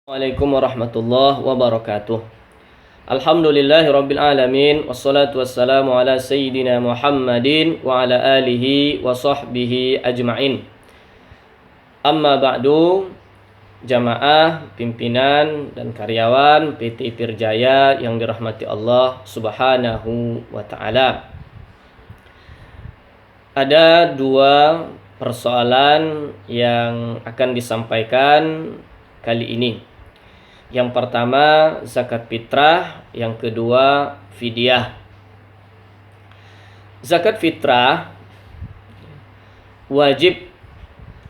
Assalamualaikum warahmatullahi wabarakatuh. Alhamdulillahirabbil alamin wassalatu wassalamu ala sayyidina Muhammadin wa ala alihi wa sahbihi ajmain. Amma ba'du, jamaah, pimpinan dan karyawan PT Pirjaya yang dirahmati Allah Subhanahu wa taala. Ada dua persoalan yang akan disampaikan kali ini. Yang pertama zakat fitrah, yang kedua fidyah. Zakat fitrah wajib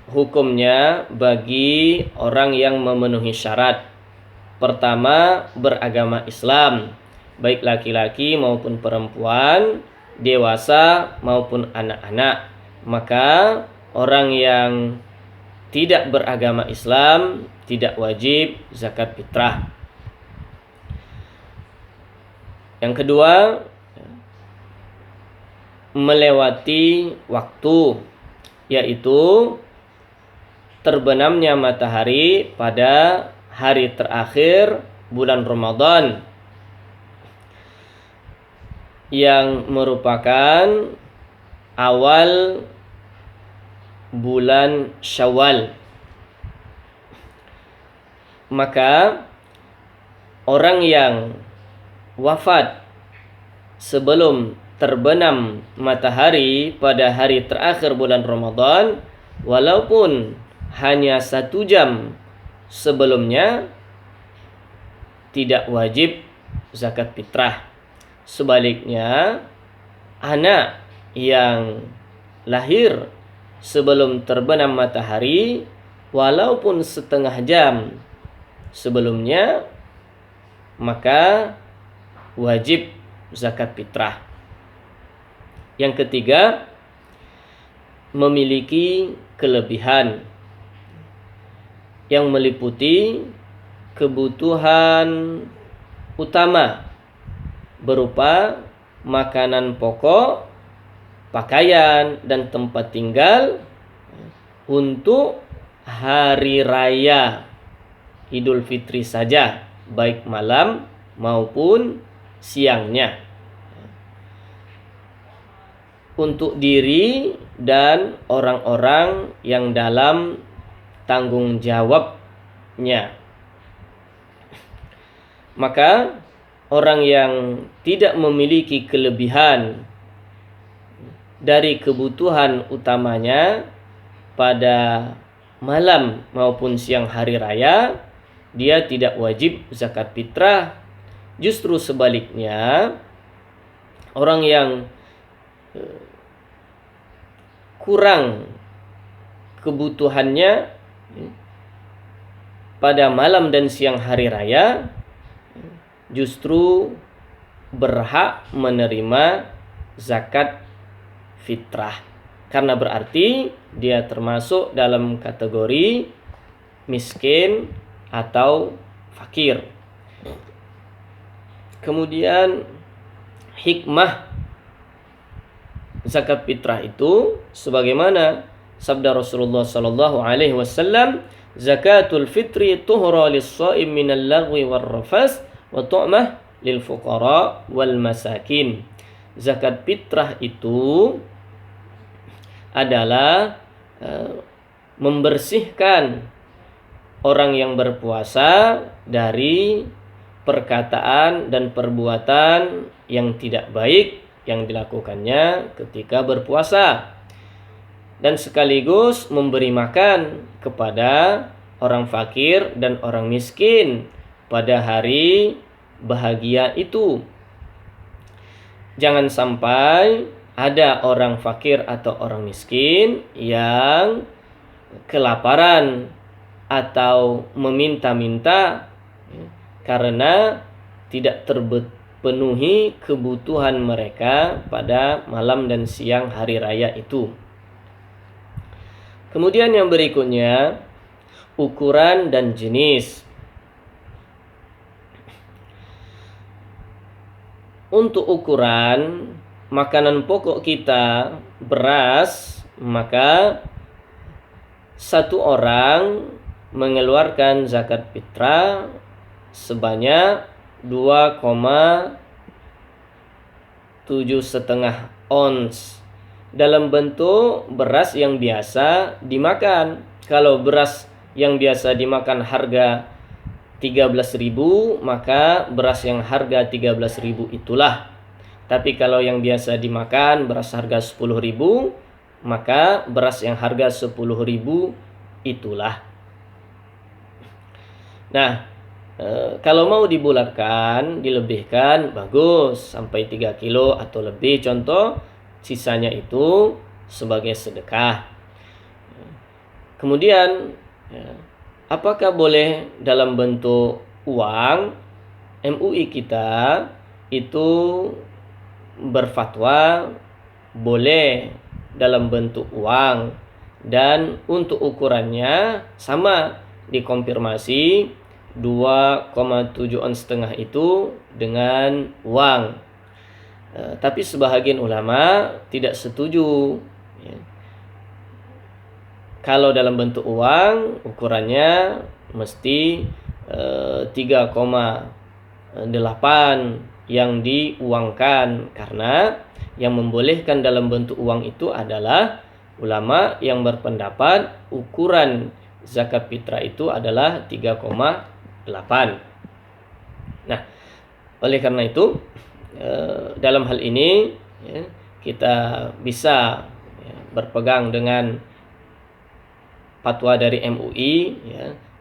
hukumnya bagi orang yang memenuhi syarat. Pertama, beragama Islam, baik laki-laki maupun perempuan, dewasa maupun anak-anak. Maka orang yang tidak beragama Islam tidak wajib zakat fitrah. Yang kedua, melewati waktu, yaitu terbenamnya matahari pada hari terakhir bulan Ramadan, yang merupakan awal bulan Syawal. Maka orang yang wafat sebelum terbenam matahari pada hari terakhir bulan Ramadan, walaupun hanya 1 jam sebelumnya, tidak wajib zakat fitrah. Sebaliknya, anak yang lahir sebelum terbenam matahari, walaupun setengah jam sebelumnya, maka wajib zakat fitrah. Yang ketiga, memiliki kelebihan yang meliputi kebutuhan utama berupa makanan pokok, pakaian, dan tempat tinggal untuk hari raya Idul Fitri saja, baik malam maupun siangnya, untuk diri dan orang-orang yang dalam tanggung jawabnya. Maka orang yang tidak memiliki kelebihan dari kebutuhan utamanya pada malam maupun siang hari raya, dia tidak wajib zakat fitrah. Justru sebaliknya, orang yang kurang kebutuhannya pada malam dan siang hari raya justru berhak menerima zakat fitrah, karena berarti dia termasuk dalam kategori miskin atau fakir. Kemudian hikmah zakat fitrah itu sebagaimana sabda Rasulullah sallallahu alaihi wasallam, zakatul fitri tuhra lis-shaim minal lagwi war-rafas wa tu'mah lil fuqara wal masakin. Zakat fitrah itu adalah membersihkan orang yang berpuasa dari perkataan dan perbuatan yang tidak baik yang dilakukannya ketika berpuasa, dan sekaligus memberi makan kepada orang fakir dan orang miskin pada hari bahagia itu. Jangan sampai ada orang fakir atau orang miskin yang kelaparan atau meminta-minta karena tidak terpenuhi kebutuhan mereka pada malam dan siang hari raya itu. Kemudian yang berikutnya, ukuran dan jenis. Untuk ukuran makanan pokok kita, beras, maka satu orang mengeluarkan zakat fitrah sebanyak 2,7,5 ons dalam bentuk beras yang biasa dimakan. Kalau beras yang biasa dimakan harga 13.000, maka beras yang harga 13.000 itulah. Tapi kalau yang biasa dimakan beras harga 10.000, maka beras yang harga 10.000 itulah. Nah, kalau mau dibulatkan, dilebihkan, bagus, sampai 3 kilo atau lebih contoh, sisanya itu sebagai sedekah. Kemudian, apakah boleh dalam bentuk uang? MUI kita itu berfatwa boleh dalam bentuk uang, dan untuk ukurannya sama, dikonfirmasi 2,7 ons setengah itu dengan uang. Tapi sebahagian ulama tidak setuju. Kalau dalam bentuk uang, ukurannya mesti 3,8 yang diuangkan, karena yang membolehkan dalam bentuk uang itu adalah ulama yang berpendapat ukuran zakat fitrah itu adalah 3,8. Nah, oleh karena itu dalam hal ini kita bisa berpegang dengan fatwa dari MUI,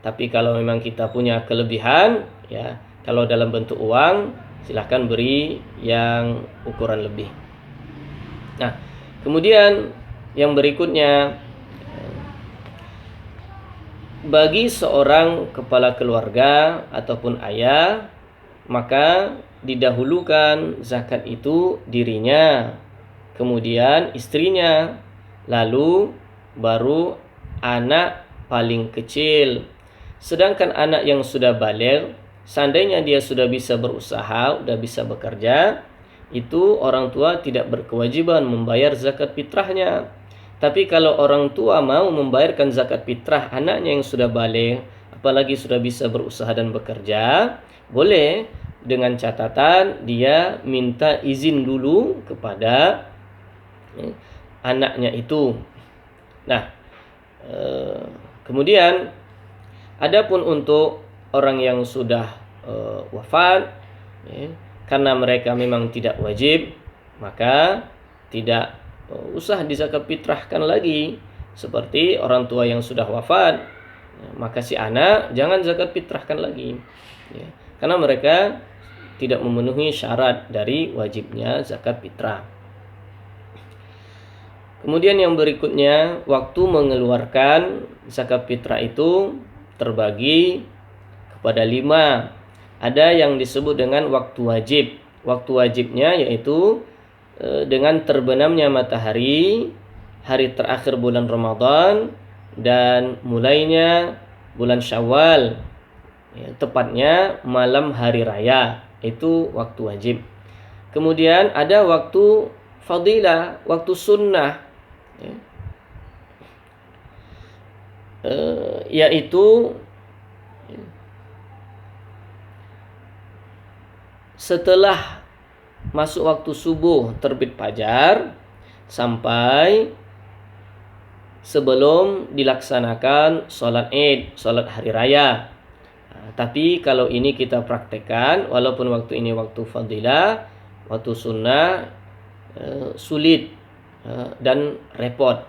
tapi kalau memang kita punya kelebihan, kalau dalam bentuk uang silahkan beri yang ukuran lebih. Nah, kemudian yang berikutnya, bagi seorang kepala keluarga ataupun ayah, maka didahulukan zakat itu dirinya, kemudian istrinya, lalu baru anak paling kecil. Sedangkan anak yang sudah baligh, seandainya dia sudah bisa berusaha, sudah bisa bekerja, itu orang tua tidak berkewajiban membayar zakat fitrahnya. Tapi kalau orang tua mau membayarkan zakat fitrah anaknya yang sudah baligh, apalagi sudah bisa berusaha dan bekerja, boleh, dengan catatan dia minta izin dulu kepada anaknya itu. Nah, kemudian adapun untuk orang yang sudah wafat, karena mereka memang tidak wajib, maka tidak usah dizakat fitrahkan lagi. Seperti orang tua yang sudah wafat, maka si anak jangan zakat fitrahkan lagi, karena mereka tidak memenuhi syarat dari wajibnya zakat fitrah. Kemudian yang berikutnya, waktu mengeluarkan zakat fitrah itu terbagi kepada 5. Ada yang disebut dengan waktu wajib. Waktu wajibnya yaitu dengan terbenamnya matahari hari terakhir bulan Ramadan dan mulainya bulan Syawal, tepatnya malam hari raya, itu waktu wajib. Kemudian ada waktu fadilah, waktu sunnah, yaitu setelah masuk waktu subuh terbit fajar sampai sebelum dilaksanakan sholat Id, sholat hari raya. Tapi kalau ini kita praktekkan, walaupun waktu ini waktu fadilah, waktu sunnah sulit dan repot.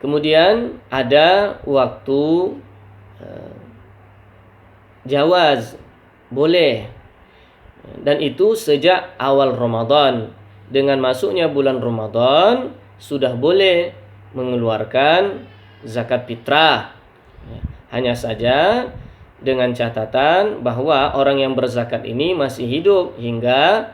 Kemudian ada waktu jawaz, boleh, dan itu sejak awal Ramadan. Dengan masuknya bulan Ramadan sudah boleh mengeluarkan zakat fitrah. Hanya saja dengan catatan bahwa orang yang berzakat ini masih hidup hingga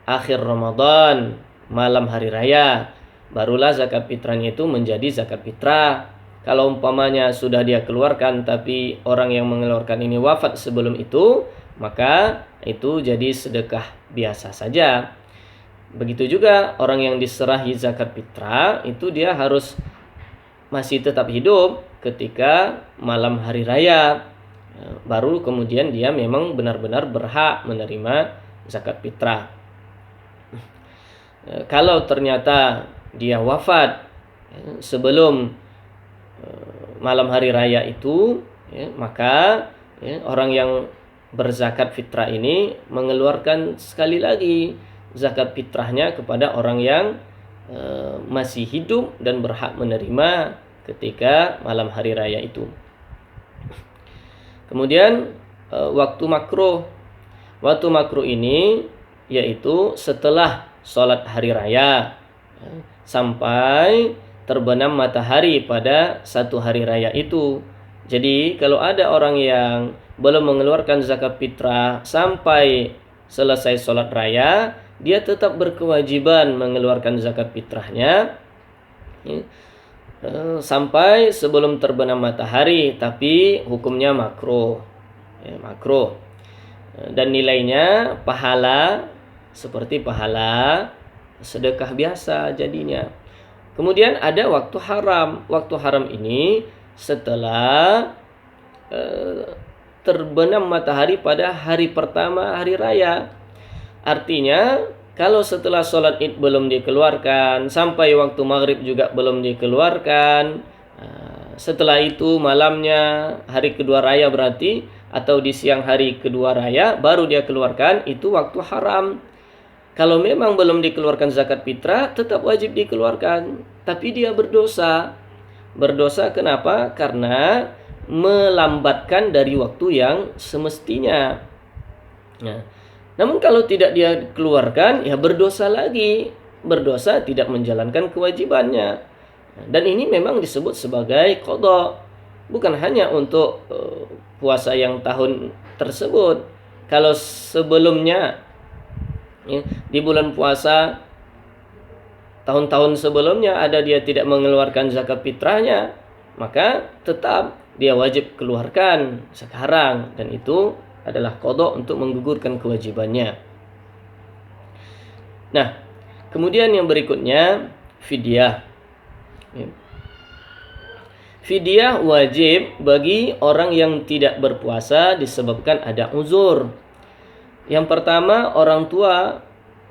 akhir Ramadan, malam hari raya, barulah zakat fitrahnya itu menjadi zakat fitrah. Kalau umpamanya sudah dia keluarkan tapi orang yang mengeluarkan ini wafat sebelum itu, maka itu jadi sedekah biasa saja. Begitu juga orang yang diserahi zakat fitrah, itu dia harus masih tetap hidup, ketika malam hari raya. Baru kemudian dia memang benar-benar berhak menerima zakat fitrah. Kalau ternyata dia wafat sebelum malam hari raya itu, maka orang yang berzakat fitrah ini mengeluarkan sekali lagi zakat fitrahnya kepada orang yang masih hidup dan berhak menerima ketika malam hari raya itu. Kemudian waktu makruh. Waktu makruh ini yaitu setelah sholat hari raya sampai terbenam matahari pada satu hari raya itu. Jadi kalau ada orang yang belum mengeluarkan zakat fitrah sampai selesai sholat raya, dia tetap berkewajiban mengeluarkan zakat fitrahnya sampai sebelum terbenam matahari, tapi hukumnya makruh. Makruh. Dan nilainya pahala seperti pahala sedekah biasa jadinya. Kemudian ada waktu haram. Waktu haram ini setelah terbenam matahari pada hari pertama hari raya. Artinya kalau setelah sholat id belum dikeluarkan, sampai waktu maghrib juga belum dikeluarkan, setelah itu malamnya hari kedua raya berarti, atau di siang hari kedua raya baru dia keluarkan, itu waktu haram. Kalau memang belum dikeluarkan zakat fitrah, tetap wajib dikeluarkan. Tapi dia berdosa. Berdosa kenapa? Karena melambatkan dari waktu yang semestinya. Namun kalau tidak dia keluarkan, ya berdosa lagi. Berdosa tidak menjalankan kewajibannya. Dan ini memang disebut sebagai qadha. Bukan hanya untuk puasa yang tahun tersebut. Kalau sebelumnya, di bulan puasa tahun-tahun sebelumnya ada dia tidak mengeluarkan zakat fitrahnya, maka tetap dia wajib keluarkan sekarang. Dan itu adalah qadha untuk menggugurkan kewajibannya. Nah, kemudian yang berikutnya fidyah. Fidyah wajib bagi orang yang tidak berpuasa disebabkan ada uzur. Yang pertama, orang tua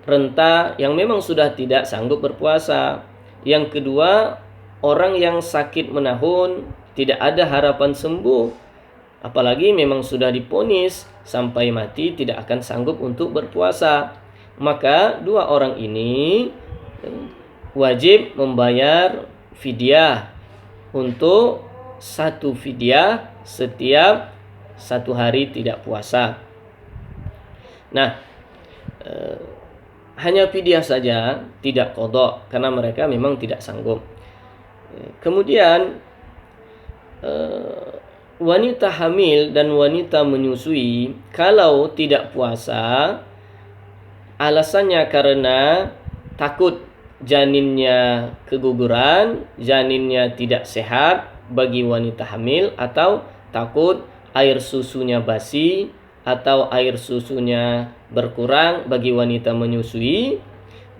renta yang memang sudah tidak sanggup berpuasa. Yang kedua, orang yang sakit menahun, tidak ada harapan sembuh. Apalagi memang sudah diponis sampai mati tidak akan sanggup untuk berpuasa. Maka dua orang ini wajib membayar fidyah untuk satu fidyah setiap satu hari tidak puasa. Nah, hanya fidyah saja, tidak qadha, karena mereka memang tidak sanggup. Kemudian wanita hamil dan wanita menyusui kalau tidak puasa, alasannya karena takut janinnya keguguran, janinnya tidak sehat bagi wanita hamil, atau takut air susunya basi atau air susunya berkurang bagi wanita menyusui,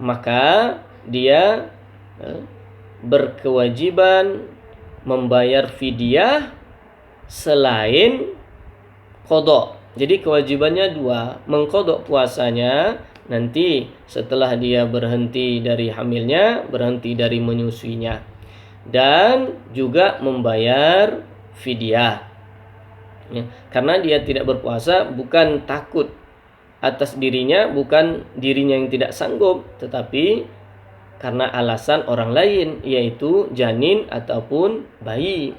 maka dia berkewajiban membayar fidyah selain qadha. Jadi kewajibannya dua, mengqadha puasanya nanti setelah dia berhenti dari hamilnya, berhenti dari menyusuinya, dan juga membayar fidyah. Karena dia tidak berpuasa bukan takut atas dirinya, bukan dirinya yang tidak sanggup, tetapi karena alasan orang lain, yaitu janin ataupun bayi.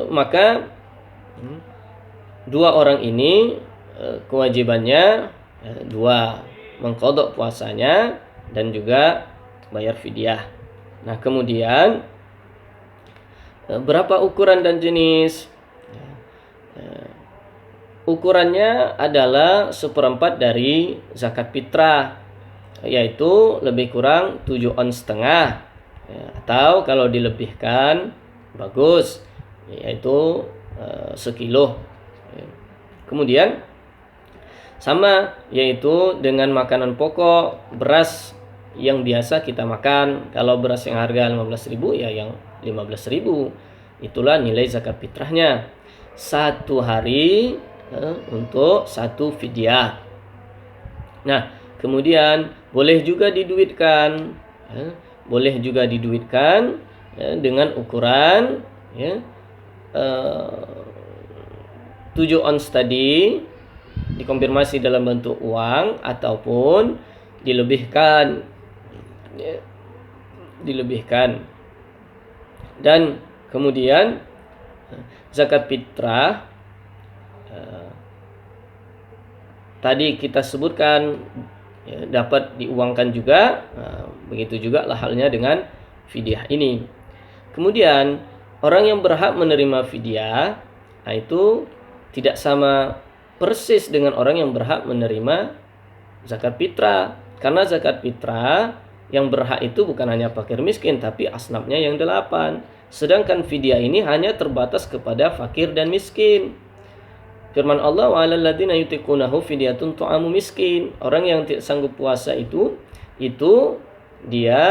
Maka dua orang ini kewajibannya dua, mengqadha puasanya dan juga bayar fidyah. Nah, kemudian berapa ukuran dan jenis? Ukurannya adalah 1/4 dari zakat fitrah, yaitu lebih kurang 7 ons setengah, atau kalau dilebihkan bagus, yaitu sekilo. Kemudian sama, yaitu dengan makanan pokok, beras yang biasa kita makan. Kalau beras yang harga 15.000 ya yang 15.000. Itulah nilai zakat fitrahnya. 1 hari untuk 1 fidyah. Nah, kemudian boleh juga diduitkan, boleh juga diduitkan dengan ukuran 7 ons tadi, dikonfirmasi dalam bentuk uang ataupun dilebihkan. Dan kemudian zakat fitrah tadi kita sebutkan dapat diuangkan juga. Begitu juga lah halnya dengan fidyah ini. Kemudian orang yang berhak menerima fidyah itu tidak sama persis dengan orang yang berhak menerima zakat fitrah. Karena zakat fitrah yang berhak itu bukan hanya fakir miskin, tapi asnafnya yang 8. Sedangkan fidyah ini hanya terbatas kepada fakir dan miskin. Firman Allah, wa 'alal ladzina yutiqunahu fidyatun ta'amu miskin. Orang yang tidak sanggup puasa itu dia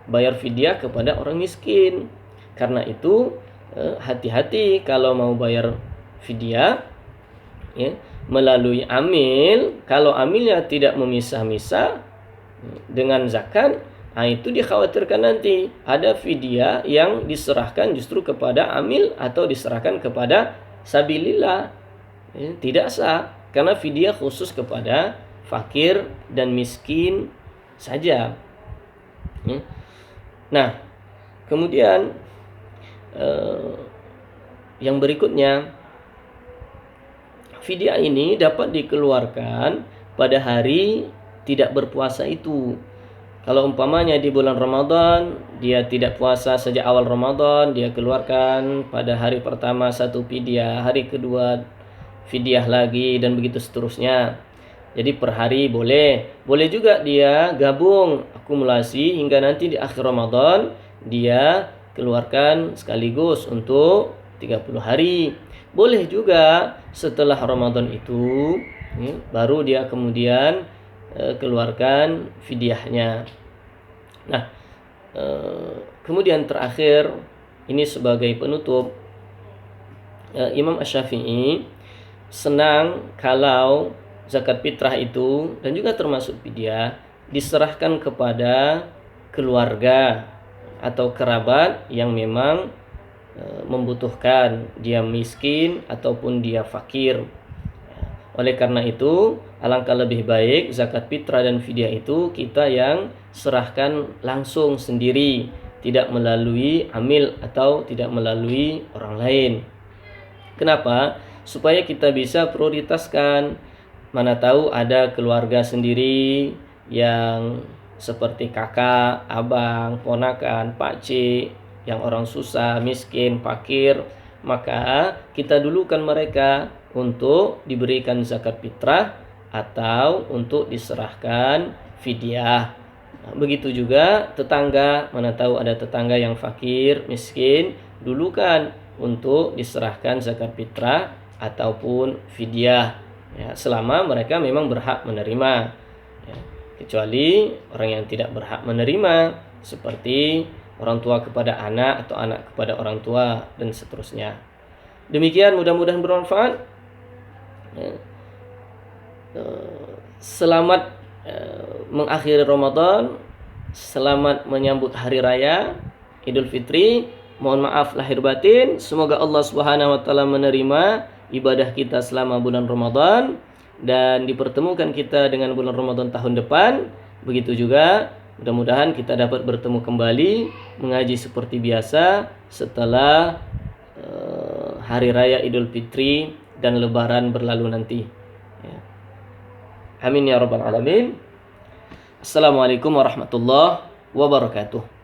bayar fidyah kepada orang miskin. Karena itu hati-hati kalau mau bayar fidyah melalui amil. Kalau amilnya tidak memisah-misah dengan zakat, itu dikhawatirkan nanti ada fidyah yang diserahkan justru kepada amil atau diserahkan kepada sabilillah. Tidak sah, karena fidyah khusus kepada fakir dan miskin saja. Nah, kemudian yang berikutnya, fidyah ini dapat dikeluarkan pada hari tidak berpuasa itu. Kalau umpamanya di bulan Ramadan, dia tidak puasa sejak awal Ramadan, dia keluarkan pada hari pertama 1 fidyah, hari kedua fidyah lagi, dan begitu seterusnya. Jadi per hari boleh juga dia gabung akumulasi hingga nanti di akhir Ramadan dia keluarkan sekaligus untuk 30 hari. Boleh juga setelah Ramadan itu baru dia kemudian keluarkan fidyahnya. Nah, kemudian terakhir ini sebagai penutup, Imam Asy-Syafi'i senang kalau zakat fitrah itu dan juga termasuk fidyah diserahkan kepada keluarga atau kerabat yang memang membutuhkan, dia miskin ataupun dia fakir. Oleh karena itu, alangkah lebih baik zakat fitrah dan fidyah itu kita yang serahkan langsung sendiri, tidak melalui amil atau tidak melalui orang lain. Kenapa? Supaya kita bisa prioritaskan. Mana tahu ada keluarga sendiri yang seperti kakak, abang, ponakan, pakcik, yang orang susah, miskin, fakir, maka kita dulukan mereka untuk diberikan zakat fitrah atau untuk diserahkan fidyah. Nah, begitu juga tetangga, mana tahu ada tetangga yang fakir, miskin, dulukan untuk diserahkan zakat fitrah ataupun fidyah, selama mereka memang berhak menerima. Kecuali orang yang tidak berhak menerima, seperti orang tua kepada anak atau anak kepada orang tua dan seterusnya. Demikian, mudah-mudahan bermanfaat. Selamat mengakhiri Ramadan, selamat menyambut hari raya Idul Fitri. Mohon maaf lahir batin. Semoga Allah Subhanahu wa taala menerima ibadah kita selama bulan Ramadan dan dipertemukan kita dengan bulan Ramadan tahun depan. Begitu juga mudah-mudahan kita dapat bertemu kembali mengaji seperti biasa setelah hari raya Idul Fitri dan Lebaran berlalu nanti. Amin ya rabbal alamin. Assalamualaikum warahmatullahi wabarakatuh.